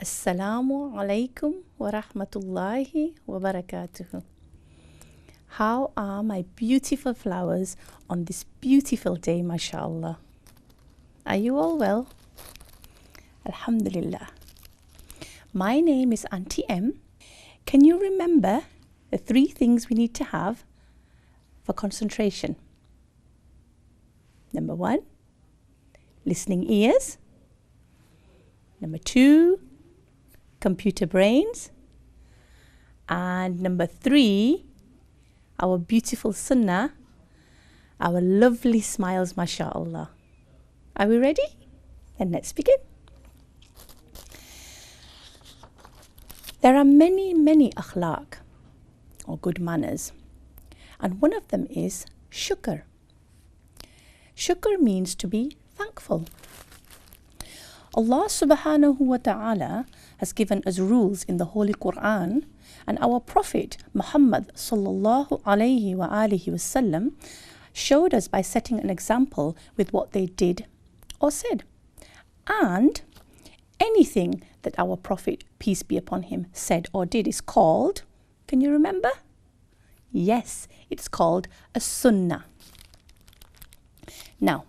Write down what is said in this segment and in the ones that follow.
Assalamu alaikum wa rahmatullahi wa barakatuhu. How are my beautiful flowers on this beautiful day, mashallah? Are you all well? Alhamdulillah. My name is Auntie M. Can you remember the 3 things we need to have for concentration? Number 1, listening ears. Number 2, computer brains. And number 3, our beautiful sunnah, our lovely smiles, mashallah. Are we ready? Then let's begin. There are many akhlaq, or good manners, and one of them is shukr. Shukr means to be thankful. Allah subhanahu wa ta'ala has given us rules in the Holy Quran, and our Prophet Muhammad sallallahu alayhi wa alihi wasallam showed us by setting an example with what they did or said. And anything that our Prophet, peace be upon him, said or did is called, can you remember? Yes, it's called a sunnah. Now,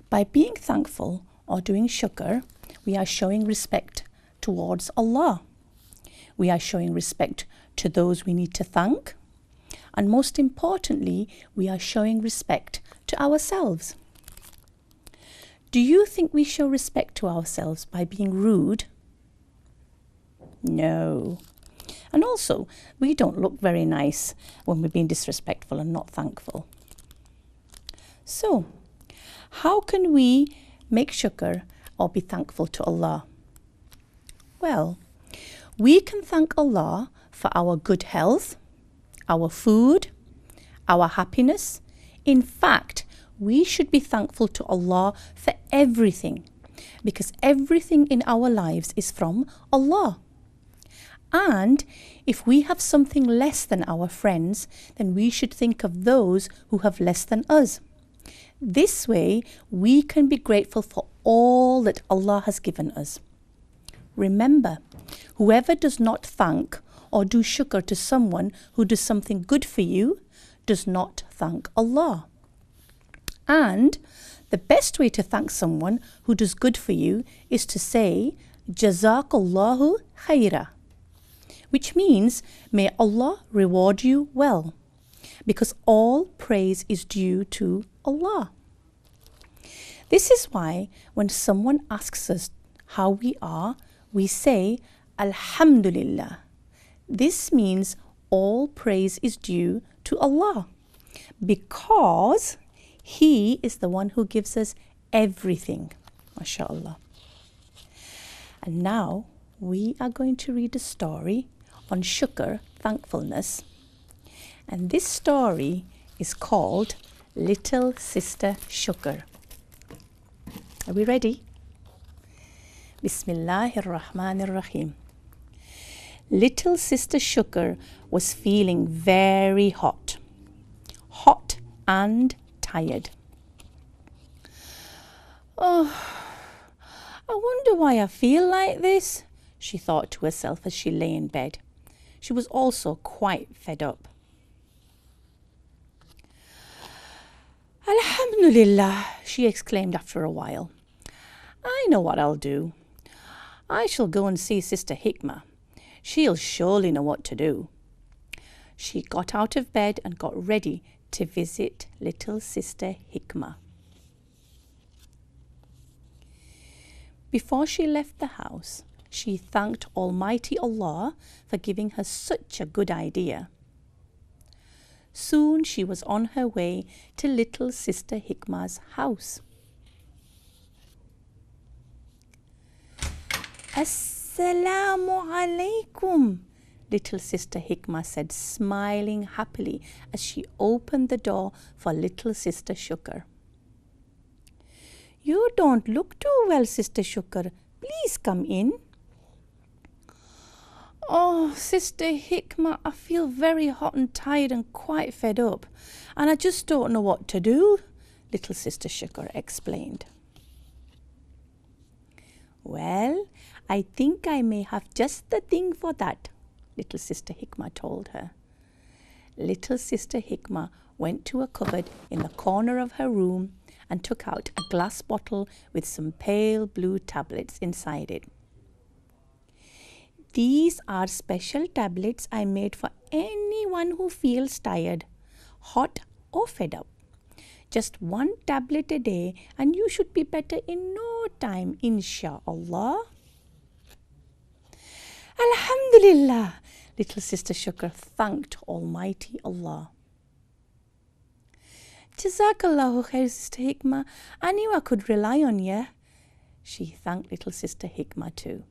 by being thankful or doing shukr, we are showing respect towards Allah. We are showing respect to those we need to thank. And most importantly, we are showing respect to ourselves. Do you think we show respect to ourselves by being rude? No. And also, we don't look very nice when we're being disrespectful and not thankful. So, how can we make shukr or be thankful to Allah? Well, we can thank Allah for our good health, our food, our happiness. In fact, we should be thankful to Allah for everything, because everything in our lives is from Allah. And if we have something less than our friends, then we should think of those who have less than us. This way, we can be grateful for all that Allah has given us. Remember, whoever does not thank or do shukr to someone who does something good for you does not thank Allah. And the best way to thank someone who does good for you is to say, Jazakallahu khaira, which means, may Allah reward you well, because all praise is due to Allah. This is why when someone asks us how we are, we say, Alhamdulillah. This means all praise is due to Allah, because He is the one who gives us everything, mashallah. And now we are going to read a story on shukr, thankfulness. And this story is called Little Sister Shukr. Are we ready? Bismillahir Rahmanir Rahim. Little Sister Shukr was feeling very hot and tired. Oh, I wonder why I feel like this, she thought to herself as she lay in bed. She was also quite fed up. Alhamdulillah, she exclaimed after a while. I know what I'll do. I shall go and see Sister Hikmah. She'll surely know what to do. She got out of bed and got ready to visit little Sister Hikmah. Before she left the house, she thanked Almighty Allah for giving her such a good idea. Soon she was on her way to little Sister Hikmah's house. Assalamu alaikum, little Sister Hikmah said, smiling happily as she opened the door for little Sister Shukr. You don't look too well, Sister Shukr. Please come in. Oh, Sister Hikmah, I feel very hot and tired and quite fed up, and I just don't know what to do, little Sister Shukr explained. Well, I think I may have just the thing for that, little sister Hikmah told her. Little sister Hikmah went to a cupboard in the corner of her room and took out a glass bottle with some pale blue tablets inside it. These are special tablets I made for anyone who feels tired, hot or fed up. Just one tablet a day and you should be better in no time, insha'Allah. Alhamdulillah, little sister Shukr thanked Almighty Allah. Jazakallahu khair, Sister Hikmah. I knew I could rely on you. She thanked little sister Hikmah too.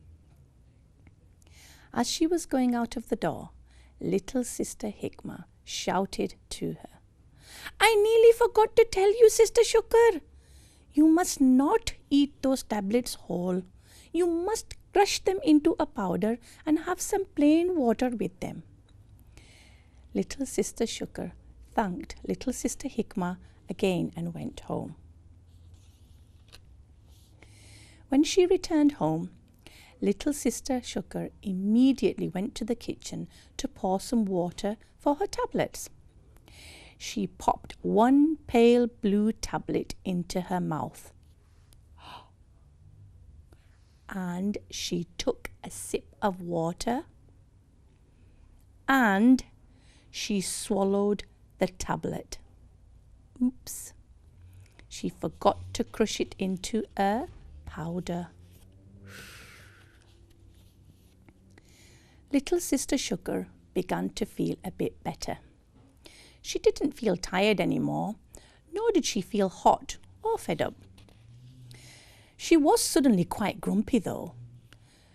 As she was going out of the door, little sister Hikmah shouted to her, I nearly forgot to tell you, Sister Shukr. You must not eat those tablets whole. You must crush them into a powder and have some plain water with them. Little sister Shukr thanked little sister Hikmah again and went home. When she returned home, little sister Shukr immediately went to the kitchen to pour some water for her tablets. She popped one pale blue tablet into her mouth. And she took a sip of water and she swallowed the tablet. Oops. She forgot to crush it into a powder. Little sister Shukr began to feel a bit better. She didn't feel tired anymore, nor did she feel hot or fed up. She was suddenly quite grumpy though,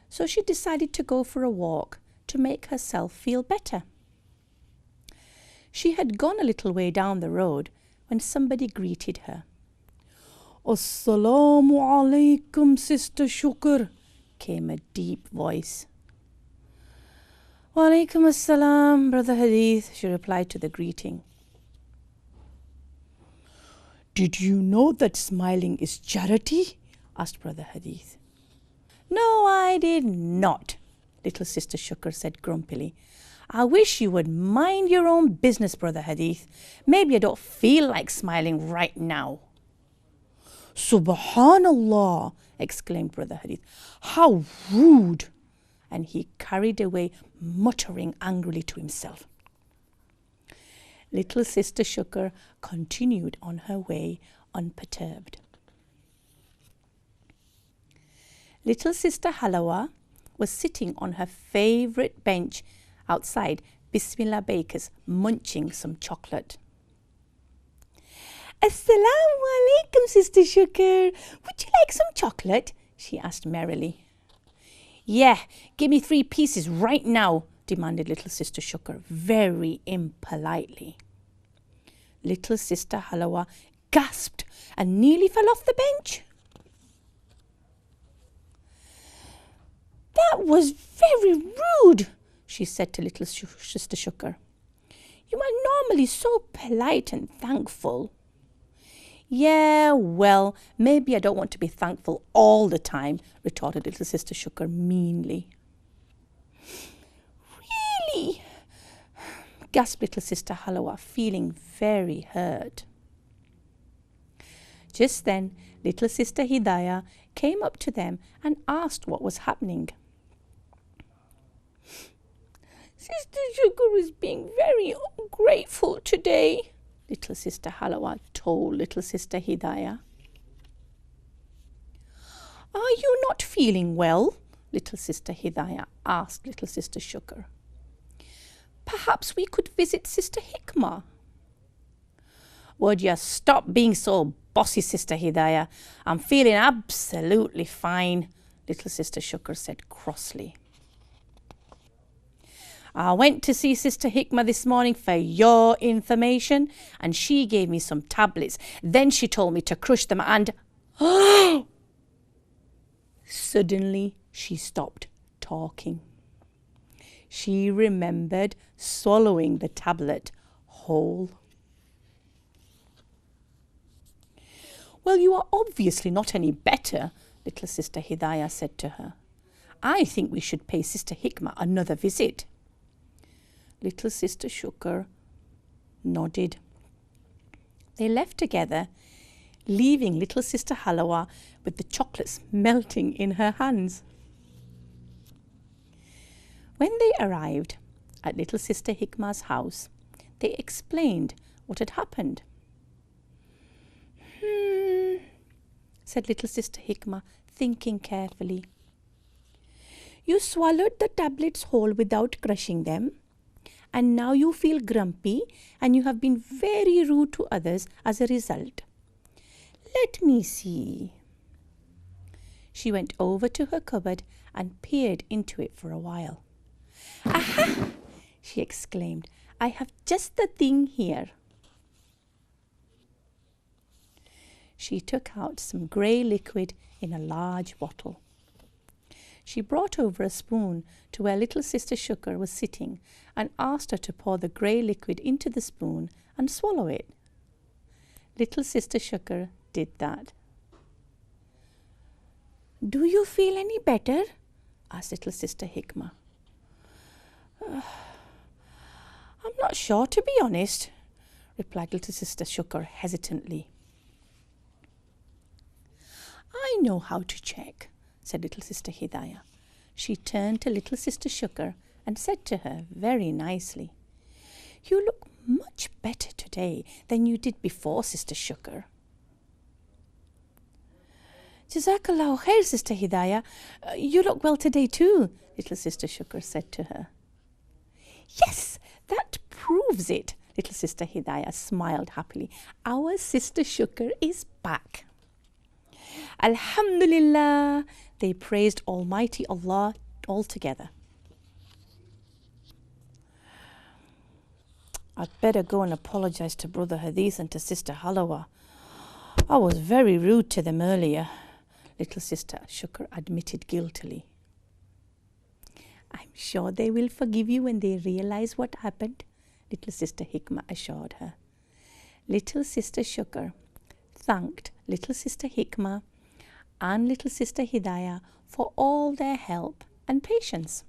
so she decided to go for a walk to make herself feel better. She had gone a little way down the road when somebody greeted her. Assalamu alaikum, Sister Shukr, came a deep voice. Wa alaikum assalam, Brother Hadith, she replied to the greeting. Did you know that smiling is charity? Asked Brother Hadith. No, I did not, little sister Shukr said grumpily. I wish you would mind your own business, Brother Hadith. Maybe I don't feel like smiling right now. Subhanallah, exclaimed Brother Hadith. How rude! And he carried away, muttering angrily to himself. Little sister Shukr continued on her way unperturbed. Little sister Halawa was sitting on her favourite bench outside Bismillah Baker's, munching some chocolate. Assalamu alaikum, Sister Shukr. Would you like some chocolate? She asked merrily. Yeah, give me 3 pieces right now, demanded little sister Shukr very impolitely. Little sister Halawa gasped and nearly fell off the bench. That was very rude, she said to little sister Shukr. You are normally so polite and thankful. Yeah, well, maybe I don't want to be thankful all the time, retorted little sister Shukr meanly. Really? Gasped little sister Halawa, feeling very hurt. Just then, little sister Hidayah came up to them and asked what was happening. Sister Shukr is being very ungrateful today, little sister Halawa told little sister Hidayah. Are you not feeling well? Little sister Hidayah asked little sister Shukr. Perhaps we could visit Sister Hikmah. Would you stop being so bossy, Sister Hidayah? I'm feeling absolutely fine, little sister Shukr said crossly. I went to see Sister Hikmah this morning for your information, and she gave me some tablets. Then she told me to crush them and... Suddenly, she stopped talking. She remembered swallowing the tablet whole. Well, you are obviously not any better, little sister Hidayah said to her. I think we should pay Sister Hikmah another visit. Little Sister Shukr nodded. They left together, leaving little Sister Halawa with the chocolates melting in her hands. When they arrived at little Sister Hikmah's house, they explained what had happened. Said little Sister Hikmah, thinking carefully. You swallowed the tablets whole without crushing them, and now you feel grumpy and you have been very rude to others as a result. Let me see. She went over to her cupboard and peered into it for a while. Aha! She exclaimed. I have just the thing here. She took out some grey liquid in a large bottle. She brought over a spoon to where little Sister Shukr was sitting and asked her to pour the grey liquid into the spoon and swallow it. Little Sister Shukr did that. Do you feel any better? Asked little Sister Hikmah. I'm not sure, to be honest, replied little Sister Shukr hesitantly. I know how to check, said little Sister Hidayah. She turned to little Sister Shukr and said to her very nicely, You look much better today than you did before, Sister Shukr. Jazakallahu khair, Sister Hidayah. You look well today too, little Sister Shukr said to her. Yes, that proves it, little Sister Hidayah smiled happily. Our Sister Shukr is back. Alhamdulillah, they praised Almighty Allah all together. I'd better go and apologize to Brother Hadith and to Sister Halawa. I was very rude to them earlier, little Sister Shukr admitted guiltily. I'm sure they will forgive you when they realize what happened, little Sister Hikmah assured her. Little Sister Shukr thanked little Sister Hikmah and little Sister Hidayah for all their help and patience.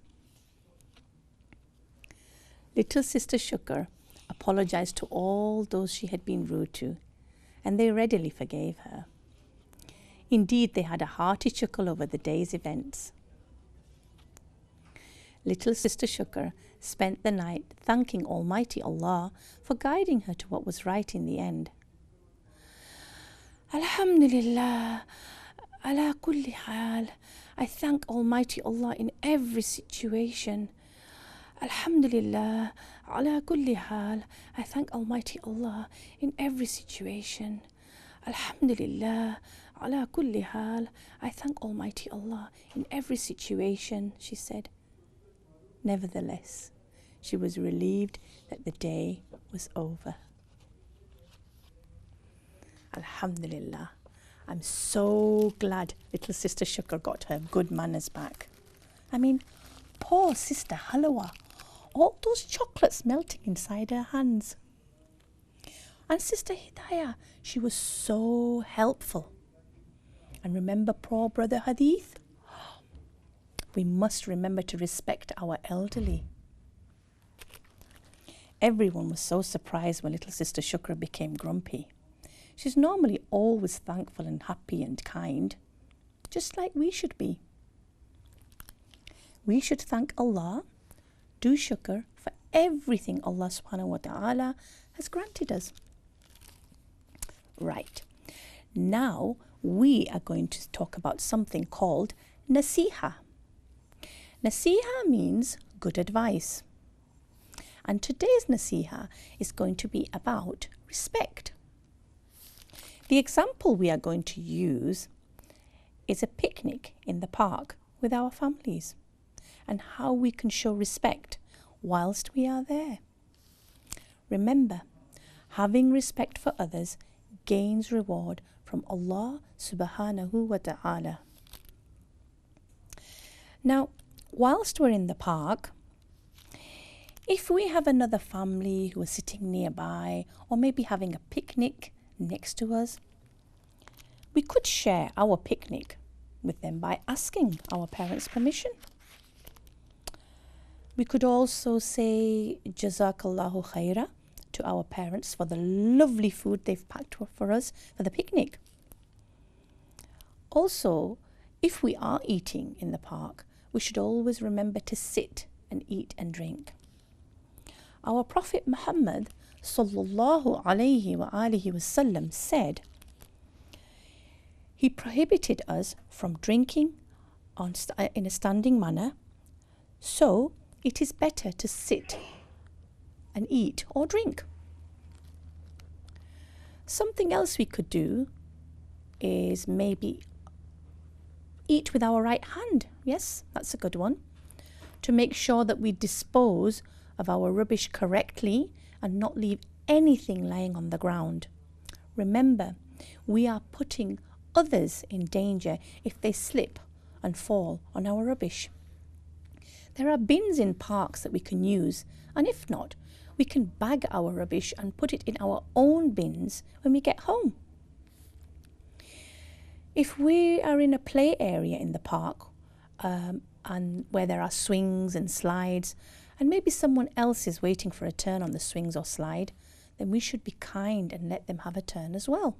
Little Sister Shukr apologized to all those she had been rude to, and they readily forgave her. Indeed, they had a hearty chuckle over the day's events. Little Sister Shukr spent the night thanking Almighty Allah for guiding her to what was right in the end. Alhamdulillah, ala kulli hal. I thank Almighty Allah in every situation. Alhamdulillah, ala kulli hal. I thank Almighty Allah in every situation. Alhamdulillah, ala kulli hal. I thank Almighty Allah in every situation, she said. Nevertheless, she was relieved that the day was over. Alhamdulillah, I'm so glad little Sister Shukr got her good manners back. I mean, poor Sister Halawa, all those chocolates melting inside her hands. And Sister Hidayah, she was so helpful. And remember poor Brother Hadith? We must remember to respect our elderly. Everyone was so surprised when little Sister Shukr became grumpy. She's normally always thankful and happy and kind, just like we should be. We should thank Allah, do shukr for everything Allah subhanahu wa ta'ala has granted us. Right, now we are going to talk about something called nasiha. Nasiha means good advice. And today's nasiha is going to be about respect. The example we are going to use is a picnic in the park with our families and how we can show respect whilst we are there. Remember, having respect for others gains reward from Allah subhanahu wa ta'ala. Now, whilst we're in the park, if we have another family who are sitting nearby or maybe having a picnic next to us, we could share our picnic with them by asking our parents' permission. We could also say Jazakallahu khaira to our parents for the lovely food they've packed for us for the picnic. Also, if we are eating in the park, we should always remember to sit and eat and drink. Our Prophet Muhammad sallallahu alayhi wa alihi wasallam said, he prohibited us from drinking in a standing manner, so it is better to sit and eat or drink. Something else we could do is maybe eat with our right hand. Yes, that's a good one. To make sure that we dispose of our rubbish correctly and not leave anything lying on the ground. Remember, we are putting others in danger if they slip and fall on our rubbish. There are bins in parks that we can use, and if not, we can bag our rubbish and put it in our own bins when we get home. If we are in a play area in the park and where there are swings and slides, and maybe someone else is waiting for a turn on the swings or slide, then we should be kind and let them have a turn as well.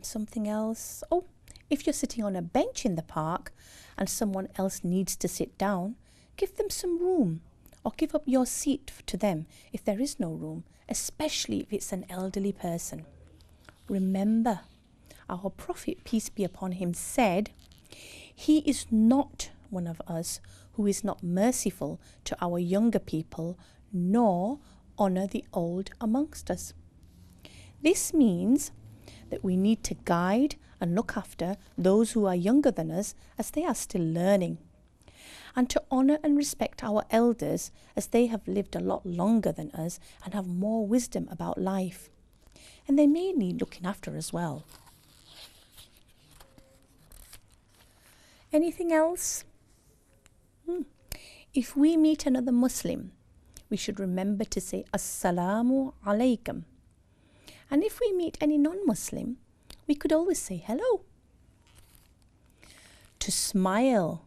Something else. Oh, if you're sitting on a bench in the park and someone else needs to sit down, give them some room, or give up your seat to them if there is no room, especially if it's an elderly person. Remember, our Prophet, peace be upon him, said, he is not one of us who is not merciful to our younger people, nor honor the old amongst us. This means that we need to guide and look after those who are younger than us as they are still learning, and to honor and respect our elders as they have lived a lot longer than us and have more wisdom about life. And they may need looking after as well. Anything else? If we meet another Muslim, we should remember to say Assalamu alaikum. And if we meet any non-Muslim, we could always say hello. To smile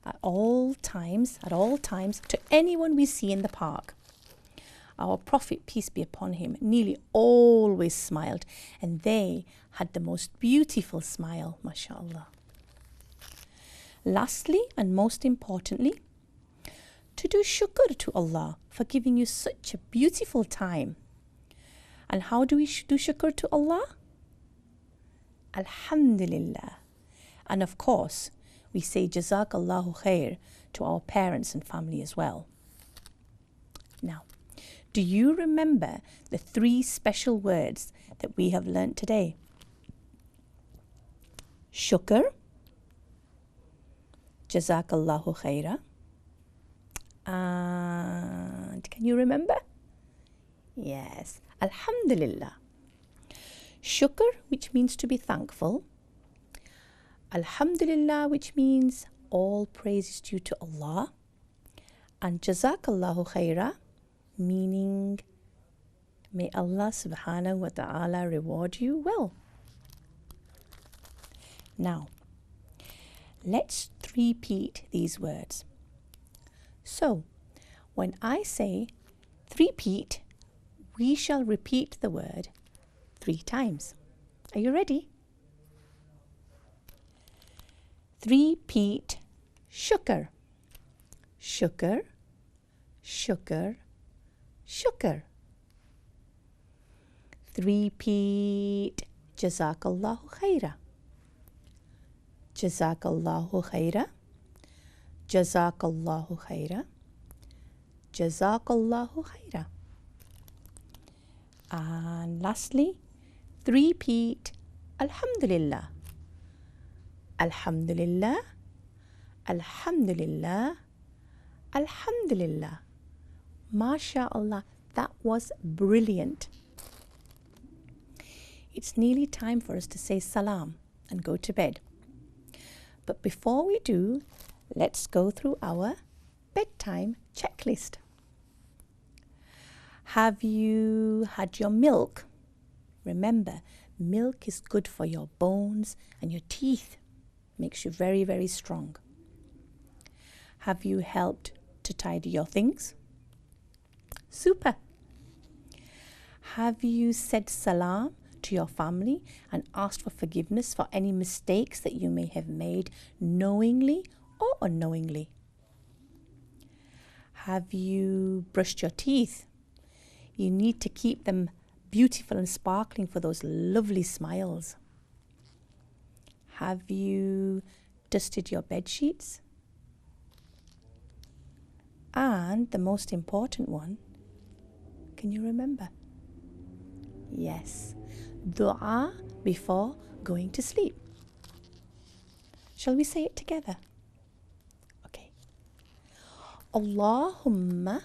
at all times to anyone we see in the park. Our Prophet, peace be upon him, nearly always smiled, and they had the most beautiful smile, mashallah. Lastly, and most importantly, to do shukr to Allah for giving you such a beautiful time. And how do we do shukr to Allah? Alhamdulillah. And of course, we say Jazakallahu khair to our parents and family as well. Now, do you remember the 3 special words that we have learnt today? Shukr, Jazakallahu khaira, and can you remember? Yes, Alhamdulillah. Shukr, which means to be thankful. Alhamdulillah, which means all praise is due to Allah. And Jazakallahu khaira, meaning may Allah subhanahu wa ta'ala reward you well. Now, let's repeat these words. So, when I say repeat, we shall repeat the word 3 times. Are you ready? Repeat shukr. Shukr, shukr, shukr. Repeat Jazakallahu khaira. Jazakallahu khaira. Jazakallahu khaira. Jazakallahu khaira. And lastly, repeat Alhamdulillah. Alhamdulillah. Alhamdulillah. Alhamdulillah. MashaAllah, that was brilliant. It's nearly time for us to say salam and go to bed. But before we do, let's go through our bedtime checklist. Have you had your milk? Remember, Milk is good for your bones and your teeth. Makes you very, very strong. Have you helped to tidy your things? Super. Have you said salam to your family and asked for forgiveness for any mistakes that you may have made knowingly or unknowingly? Have you brushed your teeth? You need to keep them beautiful and sparkling for those lovely smiles. Have you dusted your bed sheets? And the most important one, can you remember? Yes, dua before going to sleep. Shall we say it together? Okay. Allahumma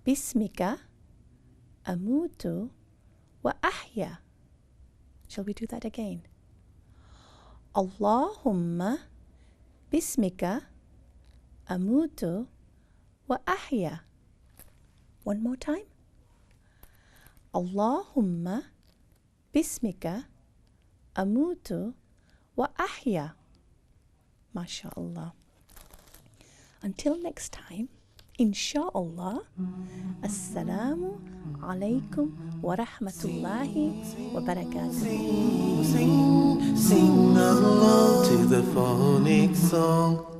bismika amutu wa ahya. Shall we do that again? Allahumma bismika amutu wa ahya. One more time. Allahumma bismika amutu wa ahya. MashaAllah. Until next time, insha'Allah, Assalamu alaikum wa rahmatullahi wa barakatuh. Sing along to the phonic song.